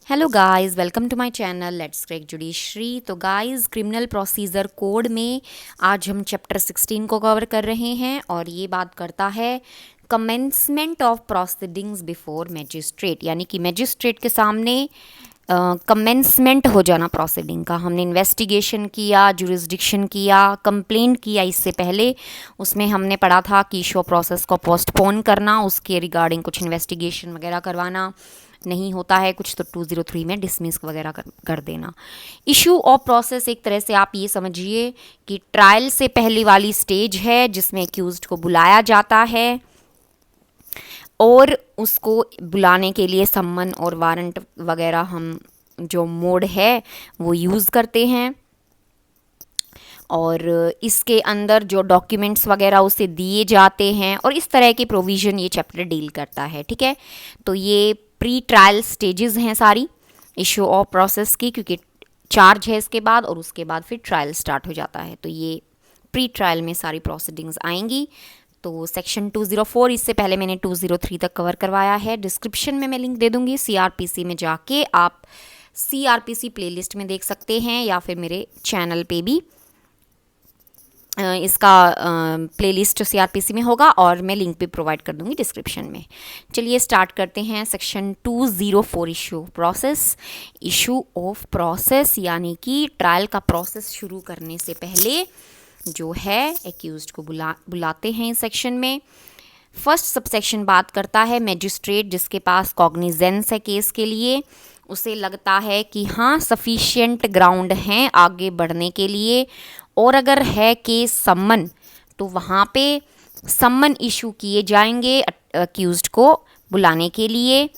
Hello guys, welcome to my channel let's crack judiciary. तो guys, criminal procedure code में आज हम chapter 16 को कवर कर रहे हैं और ये बात करता है commencement of proceedings before magistrate, यानी कि मैजिस्ट्रेट के सामने कमेंसमेंट हो जाना प्रोसीडिंग का। हमने इन्वेस्टिगेशन किया, जुरिस्डिक्शन किया, कंप्लेंट किया। इससे पहले उसमें हमने पढ़ा था कि शो प्रोसेस को पोस्टपोन करना, उसके रिगार्डिंग कुछ इन्वेस्टिगेशन वगैरह करवाना नहीं होता है कुछ तो 203 में डिसमिस वगैरह कर देना। इशू ऑफ प्रोसेस एक तरह से आप ये समझिए कि ट्रायल से पहले वाली स्टेज है जिसमें एक्यूज्ड को बुलाया जाता है और उसको बुलाने के लिए सम्मन और वारंट वगैरह हम जो मोड है वो यूज़ करते हैं और इसके अंदर जो डॉक्यूमेंट्स वगैरह उसे दिए जाते हैं और इस तरह के प्रोविज़न ये चैप्टर डील करता है। ठीक है, तो ये प्री ट्रायल स्टेजेस हैं सारी इशू ऑफ प्रोसेस की, क्योंकि चार्ज है इसके बाद और उसके बाद फिर ट्रायल स्टार्ट हो जाता है। तो ये प्री ट्रायल में सारी प्रोसीडिंग्स आएंगी। तो सेक्शन 204, इससे पहले मैंने 203 तक कवर करवाया है। डिस्क्रिप्शन में मैं लिंक दे दूँगी, सीआरपीसी में जाके आप सीआरपीसी प्लेलिस्ट में देख सकते हैं या फिर मेरे चैनल पे भी इसका प्लेलिस्ट सीआरपीसी में होगा और मैं लिंक भी प्रोवाइड कर दूंगी डिस्क्रिप्शन में। चलिए स्टार्ट करते हैं section 204 issue process. Issue of process यानी कि ट्रायल का प्रोसेस शुरू करने से पहले जो है एक्यूज्ड को बुलाते हैं इस सेक्शन में। फर्स्ट सबसेक्शन बात करता है मैजिस्ट्रेट जिसके पास कॉग्निजेंस है केस के लिए, उसे लगता है कि हाँ सफिशिएंट ग्राउंड हैं आगे बढ़ने के लिए, और अगर है केस सम्मन तो वहाँ पे सम्मन इशू किए जाएंगे अक्यूज्ड को बुलाने के लिए।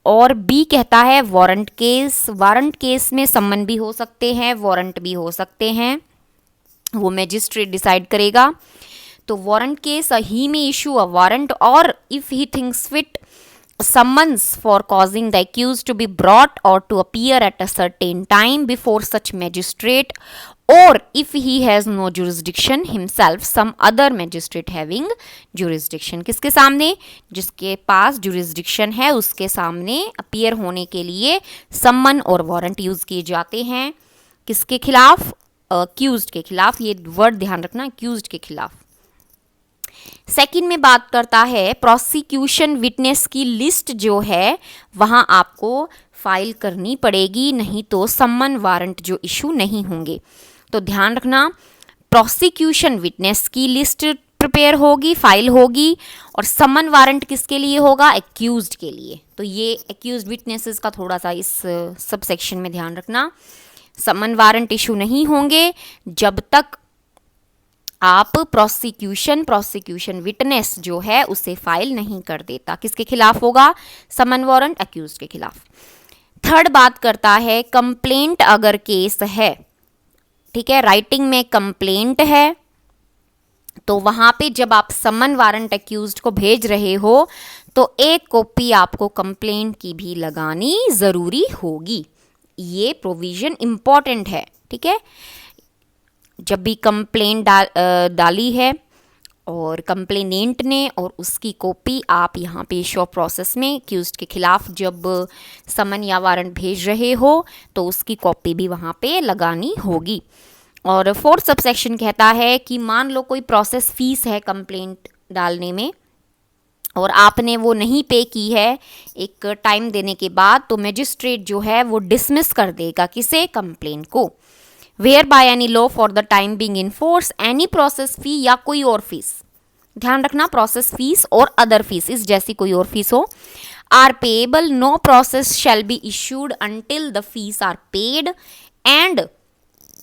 और बी कहता है वारंट केस। वारंट केस में सम्मन भी हो सकते हैं, वारंट भी हो सकते हैं, वो मैजिस्ट्रेट डिसाइड करेगा। तो वारंट केस ही में इशू अ वारंट और if he thinks fit summons for causing the accused to be brought or to appear at a certain time before such magistrate, or if he has no jurisdiction himself some other magistrate having jurisdiction। किसके सामने? जिसके पास jurisdiction है उसके सामने appear होने के लिए सम्मन और वारंट यूज किए जाते हैं। किसके खिलाफ? accused के खिलाफ। ये वर्ड ध्यान रखना, accused के खिलाफ। सेकंड में बात करता है प्रोसिक्यूशन विटनेस की लिस्ट जो है वहां आपको फाइल करनी पड़ेगी, नहीं तो सम्मन वारंट जो इशू नहीं होंगे। तो ध्यान रखना, प्रोसिक्यूशन विटनेस की लिस्ट प्रिपेयर होगी, फाइल होगी, और सम्मन वारंट किसके लिए होगा? एक्यूज्ड के लिए। तो ये एक्यूज्ड विटनेसेस का थोड़ा सा इस सब सेक्शन में ध्यान रखना। सम्मन वारंट इशू नहीं होंगे जब तक आप प्रोसिक्यूशन विटनेस जो है उसे फाइल नहीं कर देता। किसके खिलाफ होगा? समन वारंट एक्यूज के खिलाफ। थर्ड बात करता है कंप्लेंट अगर केस है, ठीक है, राइटिंग में कंप्लेंट है, तो वहां पे जब आप समन वारंट एक्यूज्ड को भेज रहे हो तो एक कॉपी आपको कंप्लेंट की भी लगानी जरूरी होगी। ये प्रोविजन इंपॉर्टेंट है। ठीक है, जब भी कंप्लेंट डाली है और कंप्लेनेंट ने और उसकी कॉपी आप यहाँ पे शो प्रोसेस में एक्यूज्ड के खिलाफ जब समन या वारंट भेज रहे हो तो उसकी कॉपी भी वहाँ पे लगानी होगी। और फोर्थ सबसेक्शन कहता है कि मान लो कोई प्रोसेस फीस है कंप्लेंट डालने में और आपने वो नहीं पे की है एक टाइम देने के बाद, तो मैजिस्ट्रेट जो है वो डिसमिस कर देगा किसे? कंप्लेंट को। Where by any law for the time being in force any process fee या कोई और फीस, ध्यान रखना प्रोसेस फीस और अदर फीस इस जैसी कोई और फीस हो, are payable, no process shall be issued until the fees are paid, and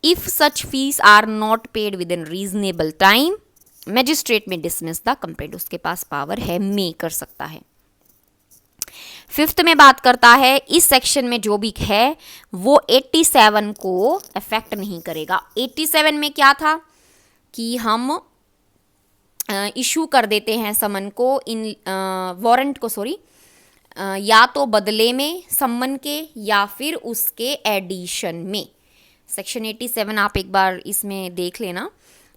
if such fees are not paid within reasonable time magistrate may dismiss the complaint. उसके पास power है, मे कर सकता है। फिफ्थ में बात करता है इस सेक्शन में जो भी है वो 87 को अफेक्ट नहीं करेगा। 87 में क्या था कि हम इशू कर देते हैं समन को इन वारंट को, सॉरी, या तो बदले में सम्मन के या फिर उसके एडिशन में। सेक्शन 87 आप एक बार इसमें देख लेना।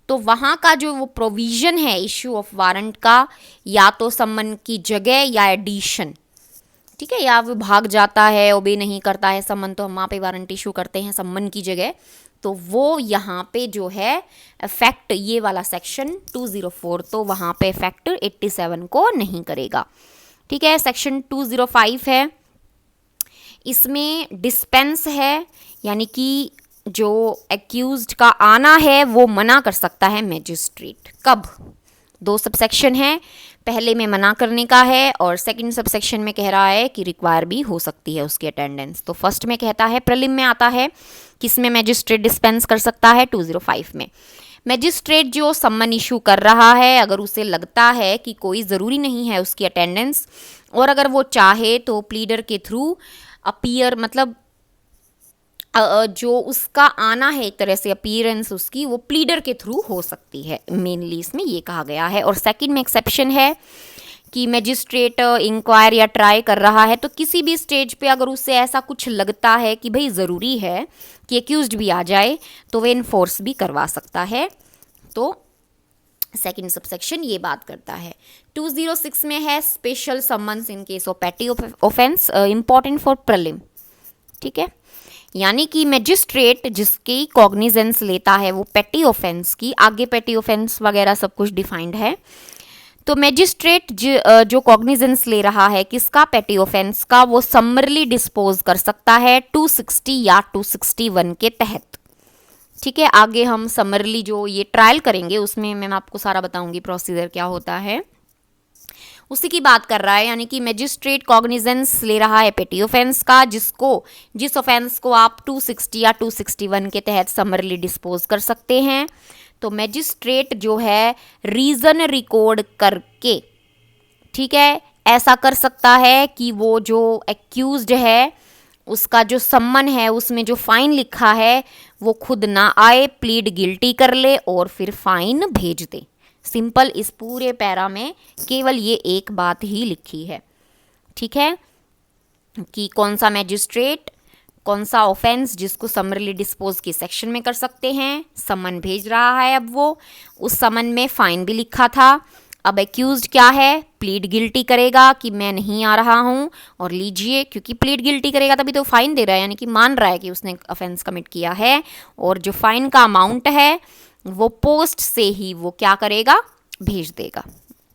तो वहाँ का जो वो प्रोविज़न है इशू ऑफ वारंट का, या तो सम्मन की जगह या एडिशन, ठीक है, या वो भाग जाता है, ओबे नहीं करता है समन, तो हम वहाँ पे वारंट इशू करते हैं समन की जगह। तो वो यहाँ पे जो है इफेक्ट ये वाला सेक्शन 204 तो वहाँ पे इफेक्ट 87 को नहीं करेगा। ठीक है, सेक्शन 205 है, इसमें डिस्पेंस है, यानी कि जो एक्यूज्ड का आना है वो मना कर सकता है मैजिस्ट्रेट। कब? दो सबसेक्शन है, पहले में मना करने का है और सेकंड सबसेक्शन में कह रहा है कि रिक्वायर भी हो सकती है उसकी अटेंडेंस। तो फर्स्ट में कहता है, प्रीलिम में आता है किसमें मैजिस्ट्रेट डिस्पेंस कर सकता है, 205 में। मैजिस्ट्रेट जो सम्मन इशू कर रहा है, अगर उसे लगता है कि कोई ज़रूरी नहीं है उसकी अटेंडेंस, और अगर वो चाहे तो प्लीडर के थ्रू अपीयर, मतलब जो उसका आना है एक तरह से अपीयरेंस उसकी, वो प्लीडर के थ्रू हो सकती है, मेनली इसमें ये कहा गया है। और सेकंड में एक्सेप्शन है कि मैजिस्ट्रेट इंक्वायर या ट्राई कर रहा है, तो किसी भी स्टेज पे अगर उसे ऐसा कुछ लगता है कि भाई ज़रूरी है कि एक्यूज्ड भी आ जाए, तो वे इन्फोर्स भी करवा सकता है। तो सेकंड सबसेक्शन ये बात करता है। 206 में है special summons in case of पेटी ऑफेंस, इंपॉर्टेंट फॉर प्रीलिम। ठीक है, यानी कि मैजिस्ट्रेट जिसकी कॉग्निजेंस लेता है वो पेटी ऑफेंस की, आगे पेटी ऑफेंस वगैरह सब कुछ डिफाइंड है। तो मैजिस्ट्रेट जो कॉग्निजेंस ले रहा है किसका, पेटी ऑफेंस का, वो समरली डिस्पोज कर सकता है 260 या 261 के तहत। ठीक है, आगे हम समरली जो ये ट्रायल करेंगे उसमें मैं आपको सारा बताऊंगी प्रोसीजर क्या होता है, उसी की बात कर रहा है। यानी कि मैजिस्ट्रेट कॉग्निजेंस ले रहा है पेटी ऑफेंस का, जिस ऑफेंस को आप 260 या 261 के तहत समरली डिस्पोज कर सकते हैं। तो मैजिस्ट्रेट जो है रीजन रिकॉर्ड करके, ठीक है, ऐसा कर सकता है कि वो जो एक्यूज्ड है उसका जो सम्मन है उसमें जो फाइन लिखा है वो खुद ना आए, प्लीड गिल्टी कर ले और फिर फाइन भेज दे। सिंपल, इस पूरे पैरा में केवल ये एक बात ही लिखी है। ठीक है, कि कौन सा मैजिस्ट्रेट कौन सा ऑफेंस जिसको समरली डिस्पोज के सेक्शन में कर सकते हैं, समन भेज रहा है। अब वो उस समन में फाइन भी लिखा था। अब एक्यूज्ड क्या है, प्लीड गिल्टी करेगा कि मैं नहीं आ रहा हूँ, और लीजिए, क्योंकि प्लीड गिल्टी करेगा तभी तो फाइन दे रहा है, यानी कि मान रहा है कि उसने ऑफेंस कमिट किया है। और जो फाइन का अमाउंट है वो पोस्ट से ही वो क्या करेगा, भेज देगा।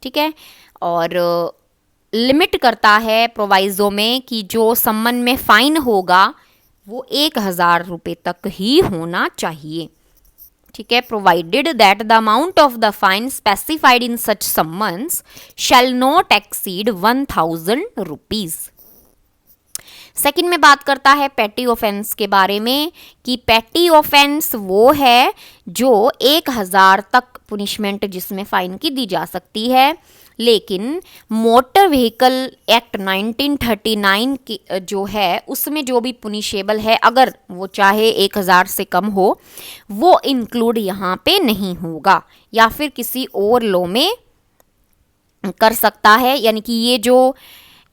ठीक है, और लिमिट करता है प्रोवाइजो में कि जो सम्मन में फाइन होगा वो 1000 रुपये तक ही होना चाहिए। ठीक है, provided that the amount of the fine specified in such summons shall not exceed 1000 rupees. Second में बात करता है पेटी ऑफेंस के बारे में कि पेटी ऑफेंस वो है जो 1000 तक पुनिशमेंट जिसमें फाइन की दी जा सकती है, लेकिन मोटर व्हीकल एक्ट 1939 की जो है उसमें जो भी पुनिशेबल है, अगर वो चाहे 1000 से कम हो, वो इंक्लूड यहाँ पे नहीं होगा, या फिर किसी और लॉ में कर सकता है। यानी कि ये जो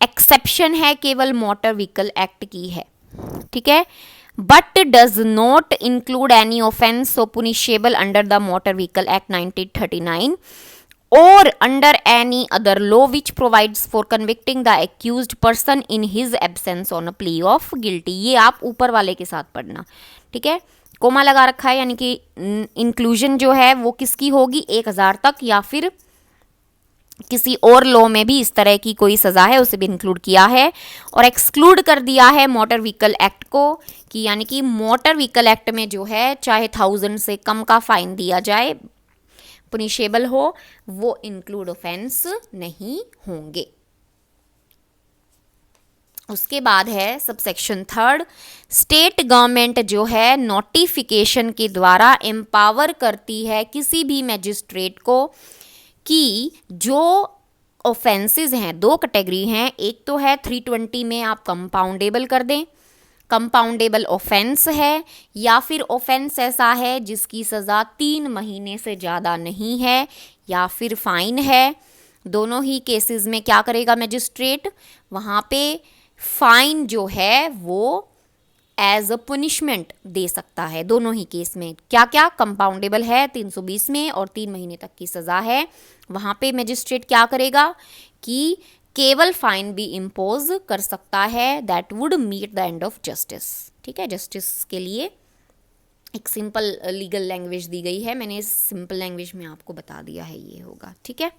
एक्सेप्शन है केवल मोटर व्हीकल एक्ट की है। ठीक है, but does not include any offence so punishable under the Motor Vehicle Act 1939 or under any other law which provides for convicting the accused person in his absence on a plea of guilty। ये आप ऊपर वाले के साथ पढ़ना। ठीक है, coma लगा रखा है, यानी कि इंक्लूजन जो है वो किसकी होगी, 1000 तक, या फिर किसी और लॉ में भी इस तरह की कोई सज़ा है उसे भी इंक्लूड किया है। और एक्सक्लूड कर दिया है मोटर व्हीकल एक्ट को, कि यानी कि मोटर व्हीकल एक्ट में जो है चाहे 1000 से कम का फाइन दिया जाए, पुनिशेबल हो, वो इंक्लूड ऑफेंस नहीं होंगे। उसके बाद है सबसेक्शन 3, स्टेट गवर्नमेंट जो है नोटिफिकेशन के द्वारा एम्पावर करती है किसी भी मैजिस्ट्रेट को कि जो ऑफेंसेस हैं, दो कैटेगरी हैं, एक तो है 320 में आप कंपाउंडेबल कर दें, कंपाउंडेबल ऑफेंस है, या फिर ऑफेंस ऐसा है जिसकी सज़ा 3 महीने से ज़्यादा नहीं है, या फिर फाइन है। दोनों ही केसेस में क्या करेगा मैजिस्ट्रेट, वहाँ पे फाइन जो है वो एज अ पुनिशमेंट दे सकता है। दोनों ही केस में क्या क्या कंपाउंडेबल है 320 में और 3 महीने तक की सज़ा है, वहाँ पे मैजिस्ट्रेट क्या करेगा कि केवल फाइन भी इम्पोज कर सकता है that would meet the end of justice. ठीक है, जस्टिस के लिए एक सिंपल लीगल लैंग्वेज दी गई है, मैंने इस सिंपल लैंग्वेज में आपको बता दिया है ये होगा। ठीक है,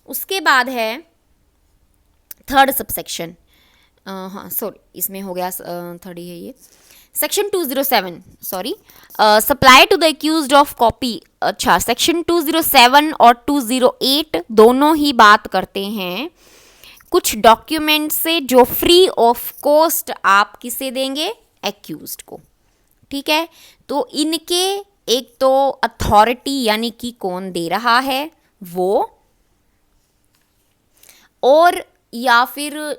उसके बाद है थर्ड सबसेक्शन, हाँ सॉरी इसमें हो गया थर्ड ही है ये, section 207 sorry, supply to the accused of copy. अच्छा, सेक्शन 207 और 208 दोनों ही बात करते हैं कुछ डॉक्यूमेंट से जो फ्री ऑफ कॉस्ट आप किसे देंगे, एक्यूज्ड को। ठीक है, तो इनके एक तो अथॉरिटी यानी कि कौन दे रहा है वो, और या फिर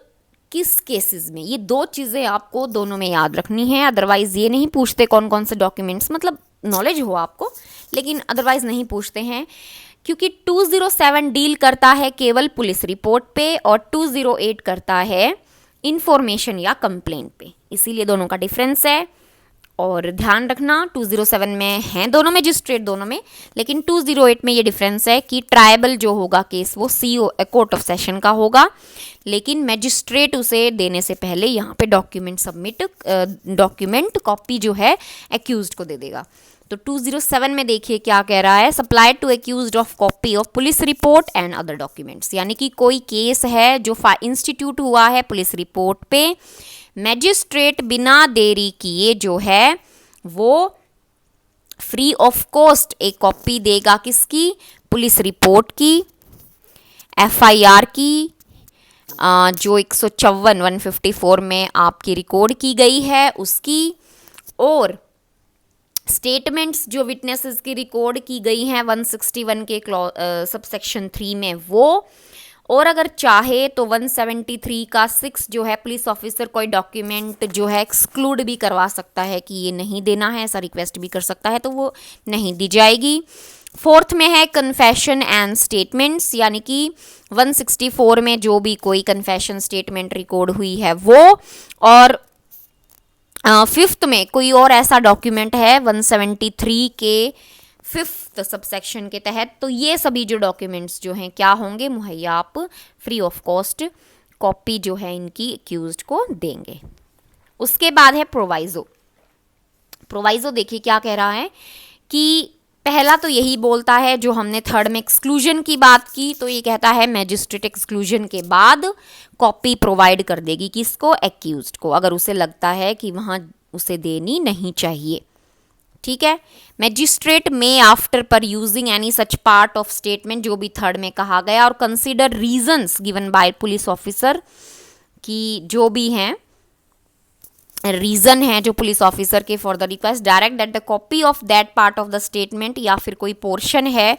किस केसेस में, ये दो चीज़ें आपको दोनों में याद रखनी है। अदरवाइज़ ये नहीं पूछते कौन कौन से डॉक्यूमेंट्स, मतलब नॉलेज हो आपको, लेकिन अदरवाइज़ नहीं पूछते हैं, क्योंकि 207 डील करता है केवल पुलिस रिपोर्ट पे और 208 करता है इंफॉर्मेशन या कंप्लेंट पे, इसीलिए दोनों का डिफरेंस है। और ध्यान रखना 207 में हैं दोनों मजिस्ट्रेट दोनों में, लेकिन 208 में ये डिफरेंस है कि ट्रायबल जो होगा केस वो सीओ कोर्ट ऑफ सेशन का होगा, लेकिन मजिस्ट्रेट उसे देने से पहले यहाँ पे डॉक्यूमेंट कॉपी जो है एक्यूज्ड को दे देगा। तो 207 में देखिए क्या कह रहा है, supply to accused of copy of police report and other documents, यानी कि कोई केस है जो इंस्टीट्यूट हुआ है पुलिस रिपोर्ट पे, मैजिस्ट्रेट बिना देरी किए जो है वो फ्री ऑफ कॉस्ट एक कॉपी देगा किसकी, पुलिस रिपोर्ट की, एफआईआर की, जो 154 में आपकी रिकॉर्ड की गई है उसकी, और स्टेटमेंट्स जो विटनेसेस की रिकॉर्ड की गई हैं 161 के सबसेक्शन 3 में वो, और अगर चाहे तो 173 का 6 जो है पुलिस ऑफिसर कोई डॉक्यूमेंट जो है एक्सक्लूड भी करवा सकता है कि ये नहीं देना है, ऐसा रिक्वेस्ट भी कर सकता है, तो वो नहीं दी जाएगी। फोर्थ में है कन्फेशन एंड स्टेटमेंट्स, यानी कि 164 में जो भी कोई कन्फेशन स्टेटमेंट रिकॉर्ड हुई है वो, और फिफ्थ में कोई और ऐसा डॉक्यूमेंट है 173 के फिफ्थ सबसेक्शन के तहत, तो ये सभी जो डॉक्यूमेंट्स जो हैं क्या होंगे, मुहैया आप फ्री ऑफ कॉस्ट कॉपी जो है इनकी एक्यूज्ड को देंगे। उसके बाद है प्रोवाइजो। प्रोवाइजो देखिए क्या कह रहा है कि पहला तो यही बोलता है जो हमने थर्ड में एक्सक्लूजन की बात की, तो ये कहता है मैजिस्ट्रेट एक्सक्लूजन के बाद कॉपी प्रोवाइड कर देगी किसको, एक्यूज्ड को, अगर उसे लगता है कि वहाँ उसे देनी नहीं चाहिए। ठीक है, मैजिस्ट्रेट में आफ्टर पर using any such part of statement, जो भी थर्ड में कहा गया, और consider reasons given by police officer, की जो भी हैं रीजन है जो पुलिस ऑफिसर के for the request, direct that the copy of that part of the statement, या फिर कोई पोर्शन है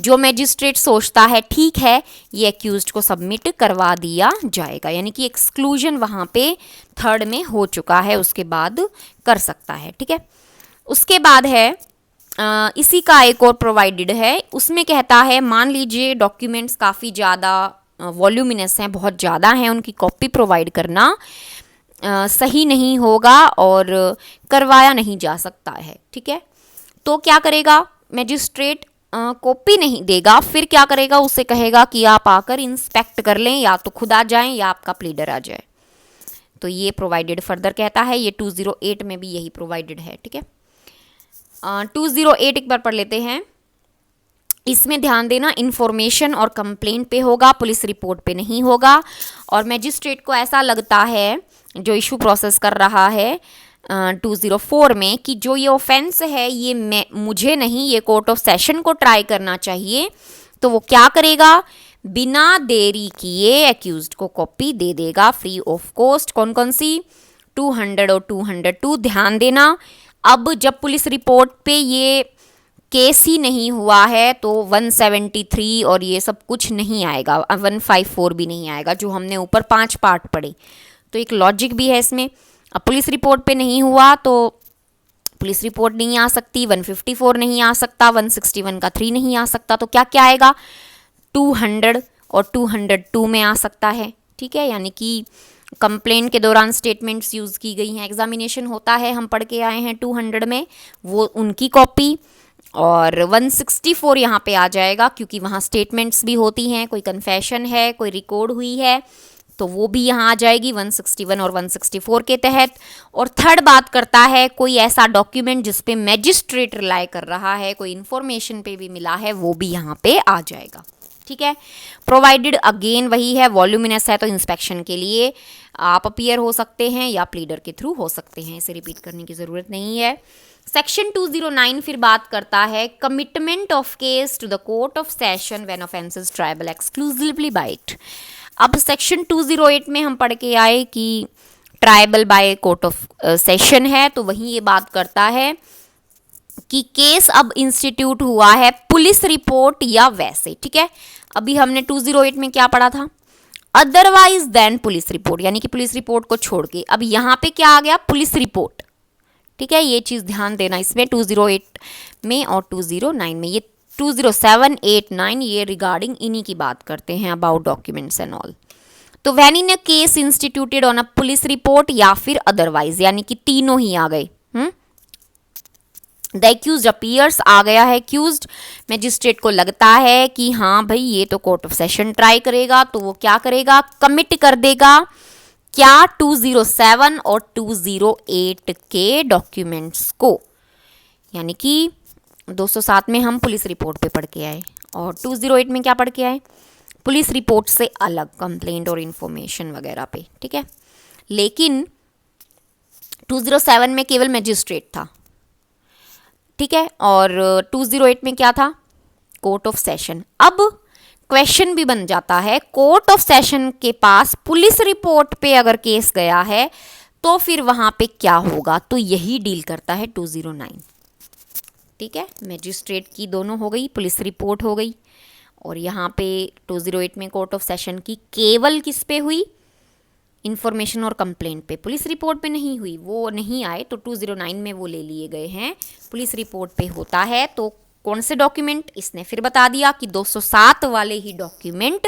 जो मैजिस्ट्रेट सोचता है ठीक है ये एक्यूज्ड को सबमिट करवा दिया जाएगा, यानी कि एक्सक्लूजन वहाँ पे थर्ड में हो चुका है, उसके बाद कर सकता है। ठीक है, उसके बाद है इसी का एक और प्रोवाइडेड है, उसमें कहता है मान लीजिए डॉक्यूमेंट्स काफ़ी ज़्यादा वॉल्यूमिनस हैं, बहुत ज़्यादा हैं, उनकी कॉपी प्रोवाइड करना सही नहीं होगा और करवाया नहीं जा सकता है। ठीक है, तो क्या करेगा मैजिस्ट्रेट, कॉपी नहीं देगा, फिर क्या करेगा, उसे कहेगा कि आप आकर इंस्पेक्ट कर लें, या तो खुद आ जाएं या आपका प्लीडर आ जाए। तो ये प्रोवाइडेड फर्दर कहता है, ये 208 में भी यही प्रोवाइडेड है। ठीक है, 208 एक बार पढ़ लेते हैं। इसमें ध्यान देना इंफॉर्मेशन और कंप्लेंट पे होगा, पुलिस रिपोर्ट पे नहीं होगा, और मैजिस्ट्रेट को ऐसा लगता है जो इशू प्रोसेस कर रहा है 204 में कि जो ये ऑफेंस है ये मुझे नहीं, ये कोर्ट ऑफ सेशन को ट्राई करना चाहिए, तो वो क्या करेगा, बिना देरी किए एक्यूज्ड को कॉपी दे देगा फ्री ऑफ कॉस्ट। कौन कौन सी, 200 और 202। ध्यान देना, अब जब पुलिस रिपोर्ट पे ये केस ही नहीं हुआ है तो 173 और ये सब कुछ नहीं आएगा, 154 भी नहीं आएगा, जो हमने ऊपर 5 पार्ट पढ़े। तो एक लॉजिक भी है इसमें। अब पुलिस रिपोर्ट पे नहीं हुआ तो पुलिस रिपोर्ट नहीं आ सकती, 154 नहीं आ सकता, 161 का 3 नहीं आ सकता, तो क्या क्या आएगा, 200 और 202 में आ सकता है। ठीक है, यानी कि कंप्लेंट के दौरान स्टेटमेंट्स यूज़ की गई हैं, एग्जामिनेशन होता है, हम पढ़ के आए हैं 200 में, वो उनकी कॉपी, और 164 यहाँ पे आ जाएगा क्योंकि वहाँ स्टेटमेंट्स भी होती हैं, कोई कन्फेशन है, कोई रिकॉर्ड हुई है, तो वो भी यहाँ आ जाएगी 161 और 164 के तहत। और थर्ड बात करता है कोई ऐसा डॉक्यूमेंट जिस पे मैजिस्ट्रेट रिलाई कर रहा है, कोई इन्फॉर्मेशन पे भी मिला है, वो भी यहाँ पे आ जाएगा। ठीक है। प्रोवाइडेड अगेन वही है, वॉल्यूमिनस है तो इंस्पेक्शन के लिए आप अपीयर हो सकते हैं या प्लीडर के थ्रू हो सकते हैं, इसे रिपीट करने की ज़रूरत नहीं है। सेक्शन 209 फिर बात करता है commitment of case to the court of session when offence is triable exclusively by it. अब सेक्शन 208 में हम पढ़ के आए कि triable by court of session है, तो वहीं ये बात करता है कि केस अब इंस्टीट्यूट हुआ है पुलिस रिपोर्ट या वैसे। ठीक है। अभी हमने 208 में क्या पढ़ा था, अदरवाइज देन पुलिस रिपोर्ट, यानी कि पुलिस रिपोर्ट को छोड़ के। अब यहाँ पे क्या आ गया, पुलिस रिपोर्ट। ठीक है, ये चीज़ ध्यान देना इसमें 208 में और 209 में। ये 207, 8, 9 ये रिगार्डिंग इन्हीं की बात करते हैं, अबाउट डॉक्यूमेंट्स एंड ऑल। तो when in a case instituted on a police report या फिर अदरवाइज, यानी कि तीनों ही आ गए। द एक्यूज्ड अपीयर्स आ गया है एक्यूज्ड, मैजिस्ट्रेट को लगता है कि हाँ भाई ये तो कोर्ट ऑफ सेशन ट्राई करेगा, तो वो क्या करेगा, कमिट कर देगा क्या, 207 और 208 के डॉक्यूमेंट्स को। यानी कि 207 में हम पुलिस रिपोर्ट पे पढ़ के आए और 208 में क्या पढ़ के आए, पुलिस रिपोर्ट से अलग कंप्लेंट और इन्फॉर्मेशन वगैरह पे। ठीक है। लेकिन 207 में केवल मैजिस्ट्रेट था। ठीक है। और 208 में क्या था, कोर्ट ऑफ सेशन। अब क्वेश्चन भी बन जाता है, कोर्ट ऑफ सेशन के पास पुलिस रिपोर्ट पे अगर केस गया है तो फिर वहां पे क्या होगा, तो यही डील करता है 209। ठीक है। मैजिस्ट्रेट की दोनों हो गई, पुलिस रिपोर्ट हो गई, और यहाँ पे 208 में कोर्ट ऑफ सेशन की केवल किस पे हुई, इन्फॉर्मेशन और कंप्लेंट पे, पुलिस रिपोर्ट पे नहीं हुई, वो नहीं आए, तो 209 में वो ले लिए गए हैं, पुलिस रिपोर्ट पे होता है। तो कौन से डॉक्यूमेंट, इसने फिर बता दिया कि 207 वाले ही डॉक्यूमेंट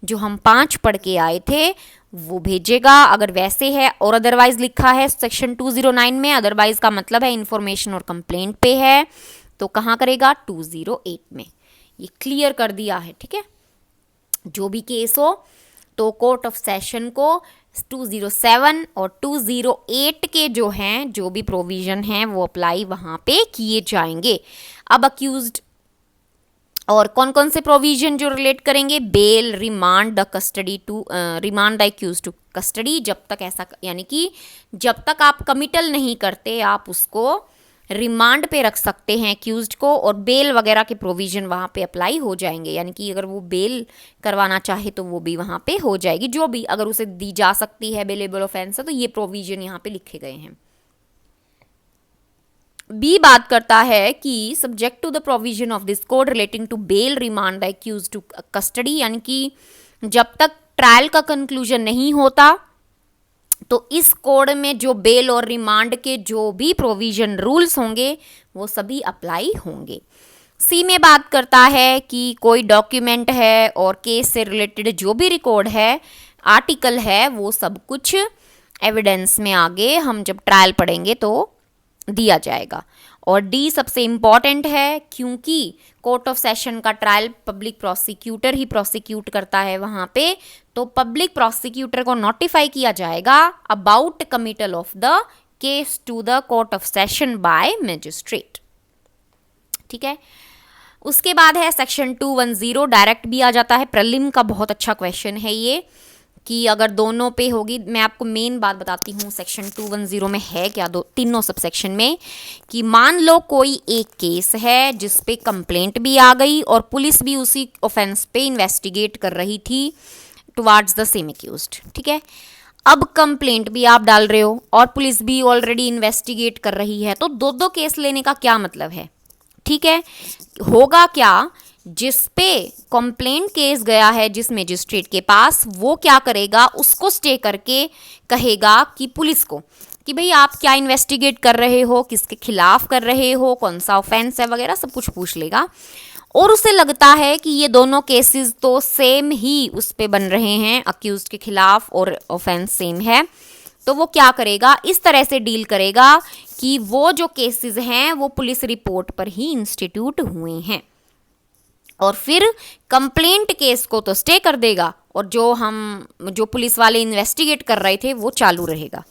जो हम 5 पढ़ के आए थे वो भेजेगा, अगर वैसे है, और अदरवाइज लिखा है सेक्शन 209 में, अदरवाइज का मतलब है इन्फॉर्मेशन और कंप्लेंट पे है, तो कहाँ करेगा, 208 में। ये क्लियर कर दिया है। ठीक है। जो भी केस हो तो कोर्ट ऑफ सेशन को 207 और 208 के जो हैं, जो भी प्रोविजन हैं वो अप्लाई वहाँ पे किए जाएंगे। अब अक्यूज्ड और कौन कौन से प्रोविजन जो रिलेट करेंगे, bail, remand the custody to, remand the accused to custody, जब तक ऐसा, यानी कि जब तक आप कमिटल नहीं करते आप उसको रिमांड पे रख सकते हैं अक्यूज्ड को, और बेल वगैरह के प्रोविजन वहाँ पे अप्लाई हो जाएंगे, यानी कि अगर वो बेल करवाना चाहे तो वो भी वहाँ पे हो जाएगी, जो भी अगर उसे दी जा सकती है, बेलेबल ऑफेंस है, तो ये प्रोविजन यहाँ पे लिखे गए हैं। बी बात करता है कि subject to the provision of this code relating to bail, remand the accused to custody, यानी कि जब तक ट्रायल का कंक्लूजन नहीं होता तो इस कोड में जो बेल और रिमांड के जो भी प्रोविजन रूल्स होंगे वो सभी अप्लाई होंगे। सी में बात करता है कि कोई डॉक्यूमेंट है और केस से रिलेटेड जो भी रिकॉर्ड है, आर्टिकल है, वो सब कुछ एविडेंस में आगे हम जब ट्रायल पढ़ेंगे तो दिया जाएगा। और डी सबसे इम्पॉर्टेंट है क्योंकि कोर्ट ऑफ सेशन का ट्रायल पब्लिक प्रोसिक्यूटर ही प्रोसिक्यूट करता है वहाँ पे, तो पब्लिक प्रोसिक्यूटर को नोटिफाई किया जाएगा about committal of the case to the court of session by magistrate. ठीक है। उसके बाद है सेक्शन 210, डायरेक्ट भी आ जाता है, प्रीलिम का बहुत अच्छा क्वेश्चन है ये, कि अगर दोनों पे होगी। मैं आपको मेन बात बताती हूँ सेक्शन 210 में है क्या, दो तीनों सब सेक्शन में, कि मान लो कोई एक केस है जिस पे कंप्लेंट भी आ गई और पुलिस भी उसी ऑफेंस पे इन्वेस्टिगेट कर रही थी टुवार्ड्स द सेम एक्यूज्ड। ठीक है। अब कंप्लेंट भी आप डाल रहे हो और पुलिस भी ऑलरेडी इन्वेस्टिगेट कर रही है, तो दो दो केस लेने का क्या मतलब है। ठीक है। होगा क्या, जिस पे कंप्लेंट केस गया है जिस मजिस्ट्रेट के पास, वो क्या करेगा, उसको स्टे करके कहेगा कि पुलिस को कि भाई आप क्या इन्वेस्टिगेट कर रहे हो, किसके खिलाफ कर रहे हो, कौन सा ऑफेंस है वगैरह सब कुछ पूछ लेगा। और उसे लगता है कि ये दोनों केसेस तो सेम ही उस पे बन रहे हैं, अक्यूज्ड के खिलाफ और ऑफेंस सेम है, तो वो क्या करेगा, इस तरह से डील करेगा कि वो जो केसेस हैं वो पुलिस रिपोर्ट पर ही इंस्टीट्यूट हुए हैं, और फिर कंप्लेंट केस को तो स्टे कर देगा और जो पुलिस वाले इन्वेस्टिगेट कर रहे थे वो चालू रहेगा।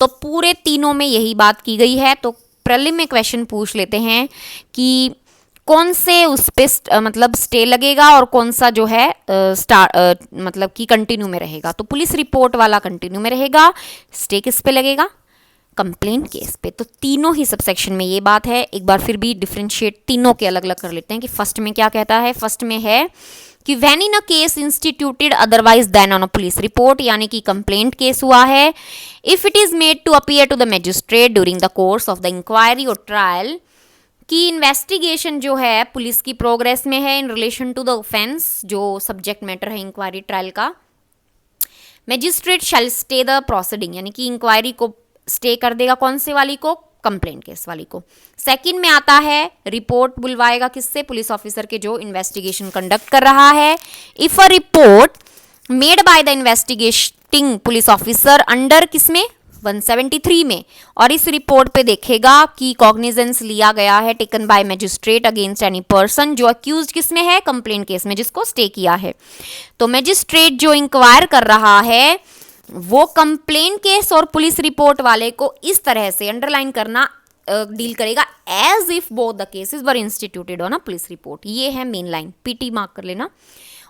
तो पूरे तीनों में यही बात की गई है। तो प्रीलिम में क्वेश्चन पूछ लेते हैं कि कौन से उस पे मतलब स्टे लगेगा और कौन सा जो है मतलब कि कंटिन्यू में रहेगा। तो पुलिस रिपोर्ट वाला कंटिन्यू में रहेगा, स्टे किस पे लगेगा, कंप्लेंट केस पे। तो तीनों ही सबसेक्शन में ये बात है। एक बार फिर भी डिफरेंशिएट तीनों के अलग अलग कर लेते हैं कि फर्स्ट में क्या कहता है। फर्स्ट में है कि when in a case instituted otherwise than on a police report, यानी कि कंप्लेंट केस हुआ है, if it is made to appear to the magistrate during the course of the inquiry और ट्रायल, कि इन्वेस्टिगेशन जो है पुलिस की progress में है in relation to the offence, जो सब्जेक्ट मैटर है इंक्वायरी ट्रायल का, magistrate shall stay the proceeding, यानी कि इंक्वायरी को स्टे कर देगा, कौन से वाली को, कंप्लेंट केस वाली को। सेकंड में आता है रिपोर्ट बुलवाएगा किससे, पुलिस ऑफिसर के जो इन्वेस्टिगेशन कंडक्ट कर रहा है। If a report made by the investigating police officer under किसमें, 173 में, और इस रिपोर्ट पे देखेगा कि कॉग्निजेंस लिया गया है taken by magistrate against any person, जो अक्यूज किसमें है, कंप्लेंट केस में, जिसको स्टे किया है। तो मजिस्ट्रेट जो इंक्वायर कर रहा है वो कंप्लेंट केस और पुलिस रिपोर्ट वाले को इस तरह से अंडरलाइन करना डील करेगा as if both the cases were instituted on a police report. ये है मेन लाइन, पीटी मार्क कर लेना।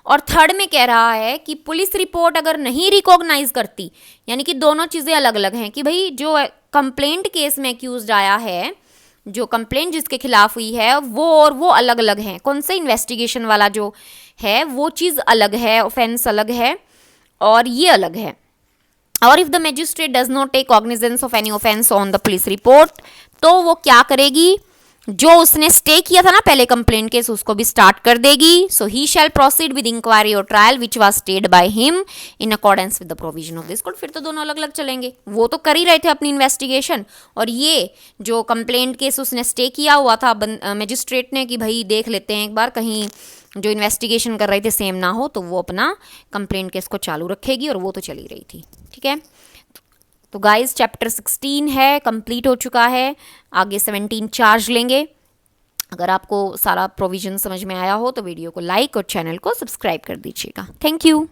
और थर्ड में कह रहा है कि पुलिस रिपोर्ट अगर नहीं रिकॉग्नाइज करती, यानी कि दोनों चीजें अलग अलग हैं, कि भाई जो कंप्लेंट केस में एक्यूज आया है, जो कंप्लेंट जिसके खिलाफ हुई है वो और वो अलग अलग हैं, कौन से इन्वेस्टिगेशन वाला जो है वो चीज़ अलग है, ऑफेंस अलग है और ये अलग है। और if the magistrate does not take cognizance of any offence on the police report, तो वो क्या करेगी, जो उसने स्टे किया था ना पहले कंप्लेंट केस, उसको भी स्टार्ट कर देगी। So he shall proceed with inquiry और trial which was stayed by him in accordance with the provision of this code. फिर तो दोनों अलग अलग चलेंगे, वो तो कर ही रहे थे अपनी इन्वेस्टिगेशन, और ये जो कंप्लेंट केस उसने स्टे किया हुआ था मजिस्ट्रेट ने कि भाई देख लेते हैं एक बार, कहीं जो इन्वेस्टिगेशन कर रहे थे सेम ना हो, तो वो अपना कंप्लेंट केस को चालू रखेगी, और वो तो चली रही थी। ठीक है, तो गाइस चैप्टर 16 है, कंप्लीट हो चुका है। आगे 17 चार्ज लेंगे। अगर आपको सारा प्रोविजन समझ में आया हो तो वीडियो को लाइक और चैनल को सब्सक्राइब कर दीजिएगा। Thank you.